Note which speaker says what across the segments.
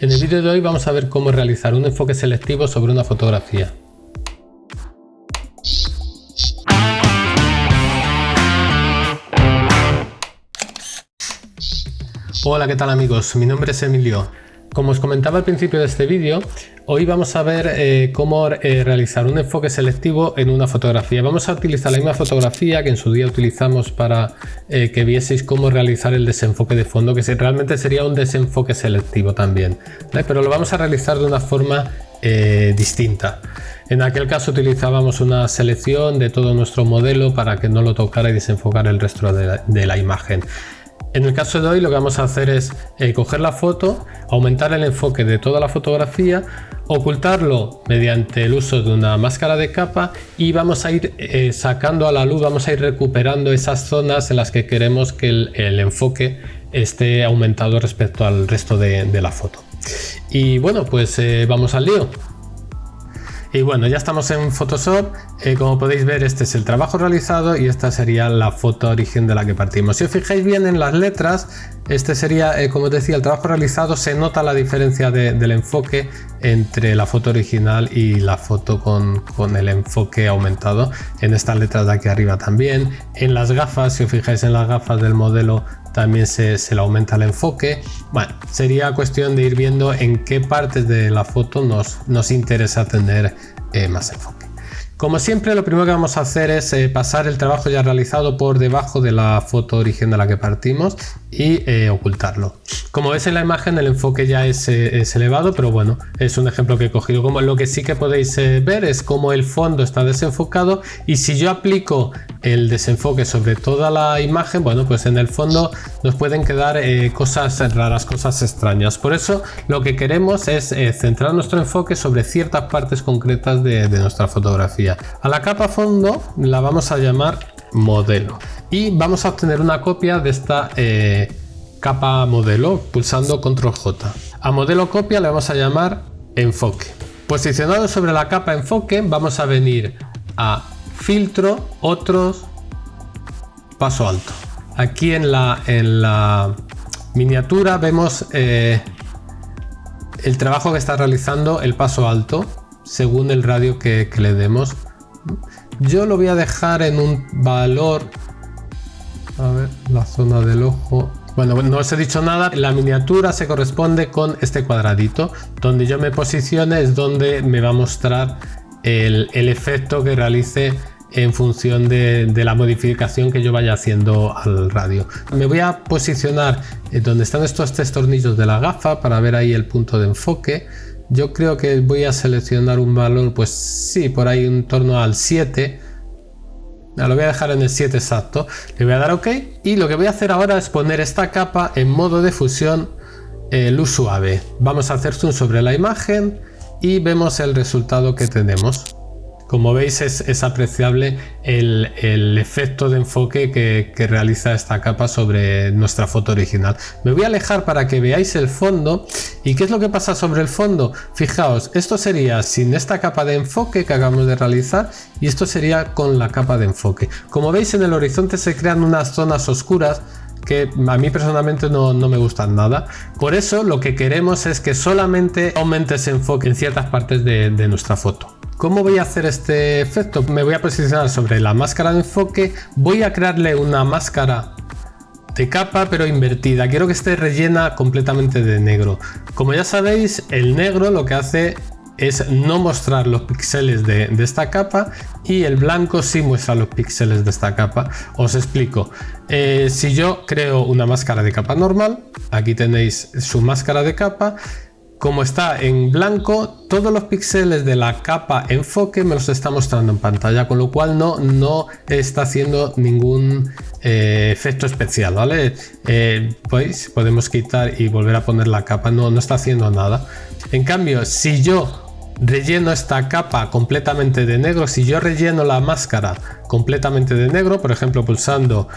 Speaker 1: En el vídeo de hoy vamos a ver cómo realizar un enfoque selectivo sobre una fotografía. Hola, ¿qué tal amigos? Mi nombre es Emilio. Como os comentaba al principio de este vídeo, hoy vamos a ver cómo realizar un enfoque selectivo en una fotografía. Vamos a utilizar la misma fotografía que en su día utilizamos para que vieseis cómo realizar el desenfoque de fondo, que realmente sería un desenfoque selectivo también, ¿vale? Pero lo vamos a realizar de una forma distinta. En aquel caso utilizábamos una selección de todo nuestro modelo para que no lo tocara y desenfocar el resto de la imagen. En el caso de hoy lo que vamos a hacer es coger la foto, aumentar el enfoque de toda la fotografía, ocultarlo mediante el uso de una máscara de capa y vamos a ir sacando a la luz, vamos a ir recuperando esas zonas en las que queremos que el enfoque esté aumentado respecto al resto de la foto. Y bueno, pues vamos al lío. Y bueno, ya estamos en Photoshop. Como podéis ver, este es el trabajo realizado y esta sería la foto origen de la que partimos. Si os fijáis bien en las letras, este sería, como os decía, el trabajo realizado. Se nota la diferencia del enfoque entre la foto original y la foto con el enfoque aumentado. En estas letras de aquí arriba también. En las gafas, si os fijáis en las gafas del modelo, también se le aumenta el enfoque. Bueno, sería cuestión de ir viendo en qué partes de la foto nos interesa tener más enfoque. Como siempre, lo primero que vamos a hacer es pasar el trabajo ya realizado por debajo de la foto origen de la que partimos y ocultarlo. Como ves en la imagen, el enfoque ya es elevado, pero bueno, es un ejemplo que he cogido. Como lo que sí que podéis ver es cómo el fondo está desenfocado, y si yo aplico el desenfoque sobre toda la imagen, bueno, pues en el fondo nos pueden quedar cosas raras, cosas extrañas. Por eso lo que queremos es centrar nuestro enfoque sobre ciertas partes concretas de nuestra fotografía. A la capa fondo la vamos a llamar modelo y vamos a obtener una copia de esta capa modelo pulsando Control J. A modelo copia le vamos a llamar enfoque. Posicionado sobre la capa enfoque, vamos a venir a filtro, otros, paso alto. Aquí en la miniatura vemos el trabajo que está realizando el paso alto según el radio que le demos. Yo lo voy a dejar en un valor, a ver, la zona del ojo. Bueno, no os he dicho nada. La miniatura se corresponde con este cuadradito. Donde yo me posicione es donde me va a mostrar el efecto que realice en función de la modificación que yo vaya haciendo al radio. Me voy a posicionar donde están estos tres tornillos de la gafa para ver ahí el punto de enfoque. Yo creo que voy a seleccionar un valor, pues sí, por ahí en torno al 7. Lo voy a dejar en el 7 exacto. Le voy a dar OK y lo que voy a hacer ahora es poner esta capa en modo de fusión luz suave. Vamos a hacer zoom sobre la imagen y vemos el resultado que tenemos. Como veis es apreciable el efecto de enfoque que realiza esta capa sobre nuestra foto original. Me voy a alejar para que veáis el fondo. ¿Y qué es lo que pasa sobre el fondo? Fijaos, esto sería sin esta capa de enfoque que acabamos de realizar y esto sería con la capa de enfoque. Como veis, en el horizonte se crean unas zonas oscuras que a mí personalmente no me gustan nada. Por eso lo que queremos es que solamente aumente ese enfoque en ciertas partes de nuestra foto. ¿Cómo voy a hacer este efecto? Me voy a posicionar sobre la máscara de enfoque, voy a crearle una máscara de capa pero invertida. Quiero que esté rellena completamente de negro. Como ya sabéis, el negro lo que hace es no mostrar los píxeles de esta capa y el blanco sí muestra los píxeles de esta capa. Os explico. Si yo creo una máscara de capa normal, aquí tenéis su máscara de capa. Como está en blanco, todos los píxeles de la capa enfoque me los está mostrando en pantalla, con lo cual no está haciendo ningún efecto especial, ¿vale? Pues podemos quitar y volver a poner la capa, no está haciendo nada. En cambio, si yo relleno esta capa completamente de negro, si yo relleno la máscara completamente de negro, por ejemplo pulsando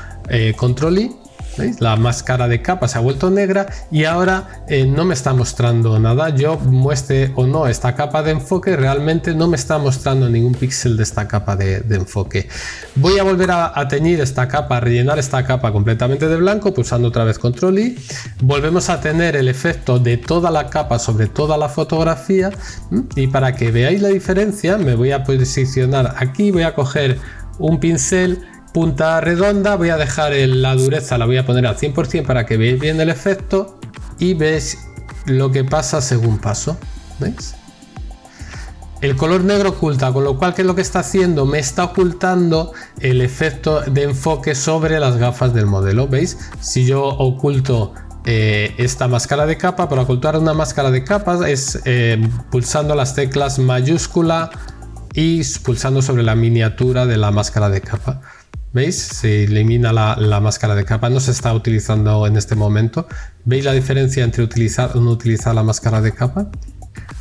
Speaker 1: Control I, ¿Veis? La máscara de capa se ha vuelto negra y ahora no me está mostrando nada. Yo muestre o no esta capa de enfoque, realmente no me está mostrando ningún píxel de esta capa de enfoque. Voy a volver a teñir esta capa, a rellenar esta capa completamente de blanco, pulsando otra vez Control I. Volvemos a tener el efecto de toda la capa sobre toda la fotografía, y para que veáis la diferencia me voy a posicionar aquí, voy a coger un pincel punta redonda, voy a dejar la dureza, la voy a poner al 100% para que veáis bien el efecto y veis lo que pasa según paso. ¿Veis? El color negro oculta, con lo cual, ¿qué es lo que está haciendo? Me está ocultando el efecto de enfoque sobre las gafas del modelo. ¿Veis? Si yo oculto esta máscara de capa, para ocultar una máscara de capas es pulsando las teclas mayúscula y pulsando sobre la miniatura de la máscara de capa. ¿Veis? Se elimina la máscara de capa, no se está utilizando en este momento. ¿Veis la diferencia entre utilizar o no utilizar la máscara de capa?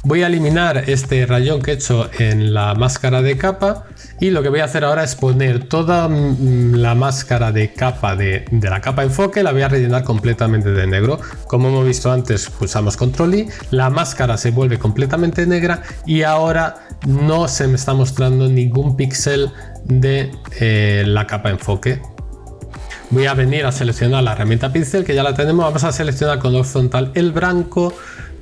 Speaker 1: Voy a eliminar este rayón que he hecho en la máscara de capa y lo que voy a hacer ahora es poner toda la máscara de capa de la capa enfoque, la voy a rellenar completamente de negro. Como hemos visto antes, pulsamos Control I, la máscara se vuelve completamente negra y ahora no se me está mostrando ningún píxel de la capa enfoque. Voy a venir a seleccionar la herramienta pincel, que ya la tenemos. Vamos a seleccionar con horizontal el blanco.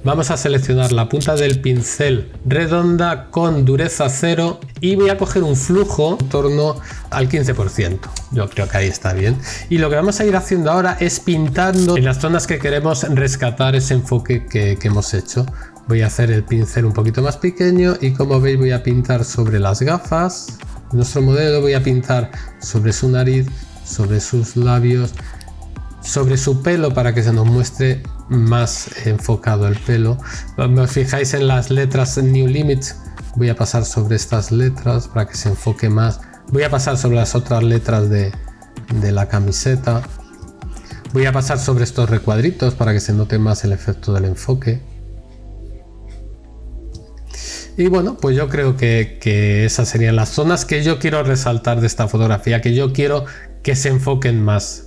Speaker 1: Vamos a seleccionar la punta del pincel redonda con dureza 0 y voy a coger un flujo en torno al 15%. Yo creo que ahí está bien. Y lo que vamos a ir haciendo ahora es pintando en las zonas que queremos rescatar ese enfoque que hemos hecho. Voy a hacer el pincel un poquito más pequeño y, como veis, voy a pintar sobre las gafas de nuestro modelo, voy a pintar sobre su nariz, sobre sus labios, sobre su pelo para que se nos muestre más enfocado el pelo. Me fijáis en las letras New Limits, voy a pasar sobre estas letras para que se enfoque más. Voy a pasar sobre las otras letras de la camiseta. Voy a pasar sobre estos recuadritos para que se note más el efecto del enfoque. Y bueno, pues yo creo que esas serían las zonas que yo quiero resaltar de esta fotografía, que yo quiero que se enfoquen más.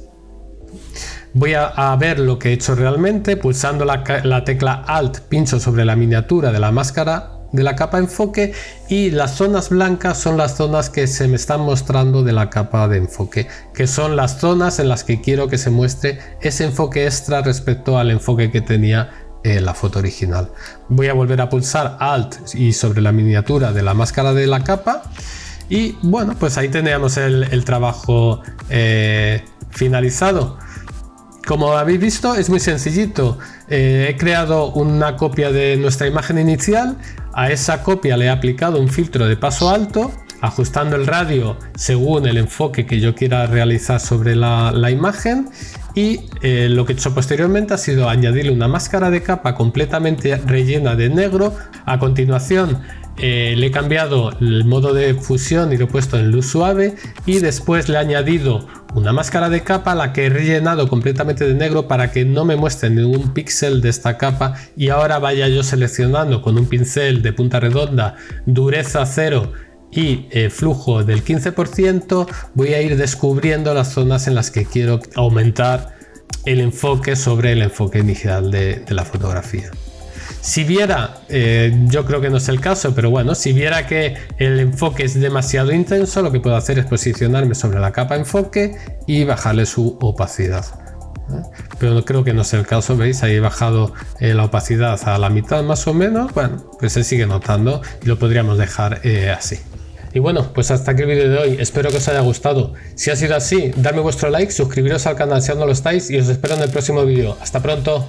Speaker 1: Voy a ver lo que he hecho realmente. Pulsando la tecla Alt, pincho sobre la miniatura de la máscara de la capa enfoque y las zonas blancas son las zonas que se me están mostrando de la capa de enfoque, que son las zonas en las que quiero que se muestre ese enfoque extra respecto al enfoque que tenía la foto original. Voy a volver a pulsar Alt y sobre la miniatura de la máscara de la capa y bueno, pues ahí teníamos el trabajo finalizado. Como habéis visto, es muy sencillito. He creado una copia de nuestra imagen inicial. A esa copia le he aplicado un filtro de paso alto, ajustando el radio según el enfoque que yo quiera realizar sobre la imagen. Y lo que he hecho posteriormente ha sido añadirle una máscara de capa completamente rellena de negro. A continuación le he cambiado el modo de fusión y lo he puesto en luz suave, y después le he añadido una máscara de capa a la que he rellenado completamente de negro para que no me muestre ningún píxel de esta capa, y ahora vaya yo seleccionando con un pincel de punta redonda, dureza 0 y flujo del 15%, voy a ir descubriendo las zonas en las que quiero aumentar el enfoque sobre el enfoque inicial de la fotografía. Si viera, yo creo que no es el caso, pero bueno, si viera que el enfoque es demasiado intenso, lo que puedo hacer es posicionarme sobre la capa enfoque y bajarle su opacidad. Pero no creo que no sea el caso, veis, ahí he bajado la opacidad a la mitad más o menos. Bueno, pues se sigue notando y lo podríamos dejar así. Y bueno, pues hasta aquí el vídeo de hoy, espero que os haya gustado. Si ha sido así, dadme vuestro like, suscribiros al canal si aún no lo estáis y os espero en el próximo vídeo. Hasta pronto.